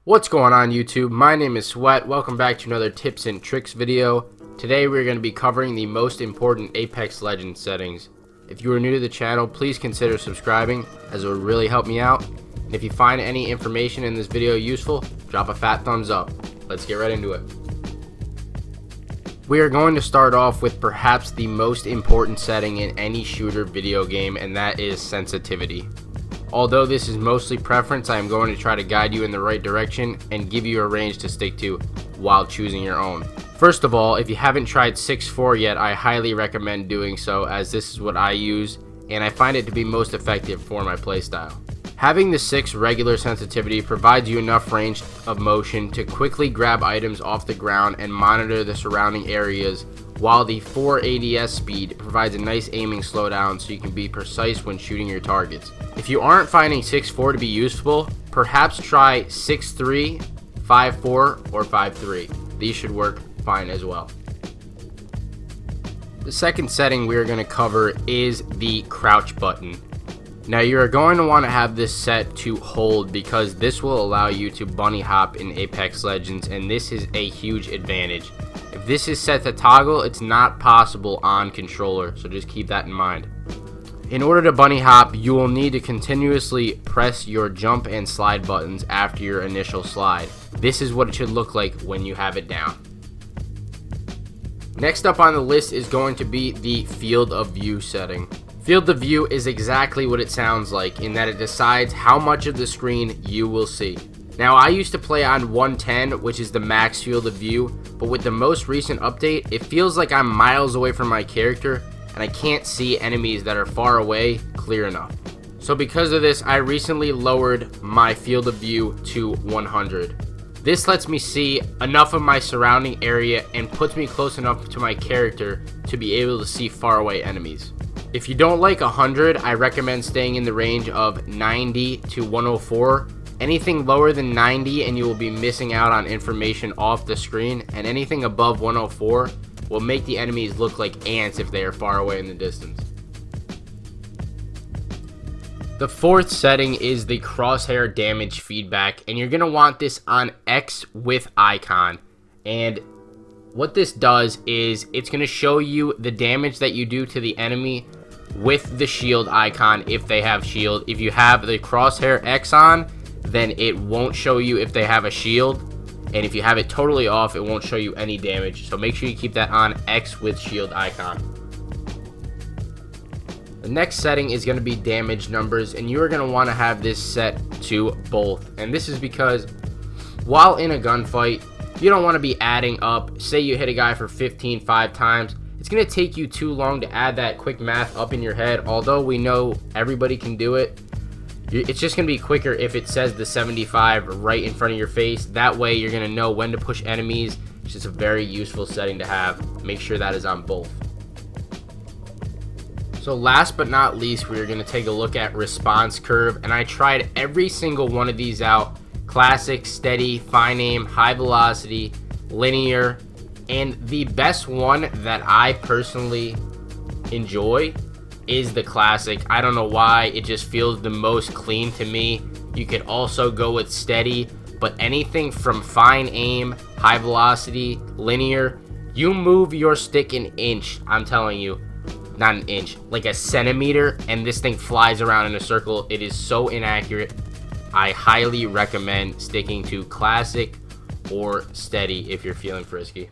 What's going on YouTube? My name is Sweat. Welcome back to another tips and tricks video. Today we're going to be covering the most important Apex Legends settings. If you are new to the channel, please consider subscribing as it will really help me out. And if you find any information in this video useful, drop a fat thumbs up. Let's get right into it. We are going to start off with perhaps the most important setting in any shooter video game, and that is sensitivity. Although this is mostly preference, I am going to try to guide you in the right direction and give you a range to stick to while choosing your own. First of all, if you haven't tried 6.4 yet, I highly recommend doing so, as this is what I use and I find it to be most effective for my playstyle. Having the 6 regular sensitivity provides you enough range of motion to quickly grab items off the ground and monitor the surrounding areas, while the 4 ADS speed provides a nice aiming slowdown so you can be precise when shooting your targets. If you aren't finding 6.4 to be useful, perhaps try 6.3, 5.4, or 5.3. These should work fine as well. The second setting we are going to cover is the crouch button. Now you are going to want to have this set to hold, because this will allow you to bunny hop in Apex Legends, and this is a huge advantage. If this is set to toggle, it's not possible on controller, so just keep that in mind. In order to bunny hop, you will need to continuously press your jump and slide buttons after your initial slide. This is what it should look like when you have it down. Next up on the list is going to be the field of view setting. Field of view is exactly what it sounds like, in that it decides how much of the screen you will see. Now, I used to play on 110, which is the max field of view, but with the most recent update, it feels like I'm miles away from my character and I can't see enemies that are far away clear enough. So because of this, I recently lowered my field of view to 100. This lets me see enough of my surrounding area and puts me close enough to my character to be able to see far away enemies. If you don't like 100, I recommend staying in the range of 90 to 104. Anything lower than 90 and you will be missing out on information off the screen, and anything above 104 will make the enemies look like ants if they are far away in the distance. The fourth setting is the crosshair damage feedback, and you're going to want this on X with icon. And what this does is it's going to show you the damage that you do to the enemy with the shield icon if they have shield. If you have the crosshair X on, then it won't show you if they have a shield, and if you have it totally off, it won't show you any damage. So make sure you keep that on X with shield icon. The next setting is going to be damage numbers, and you are going to want to have this set to both. And this is because while in a gunfight, you don't want to be adding up. Say you hit a guy for 15 5 times, it's going to take you too long to add that quick math up in your head. Although we know everybody can do it, it's just going to be quicker if it says the 75 right in front of your face. That way you're going to know when to push enemies. It's just a very useful setting to have. Make sure that is on both. So last but not least, we're going to take a look at response curve, and I tried every single one of these out: classic, steady, fine aim, high velocity, linear, and the best one that I personally enjoy is the classic. I don't know why, it just feels the most clean to me. You could also go with steady, but anything from fine aim, high velocity, linear, you move your stick an inch, I'm telling you, not an inch, like a centimeter, and this thing flies around in a circle. It is so inaccurate. I highly recommend sticking to classic or steady if you're feeling frisky.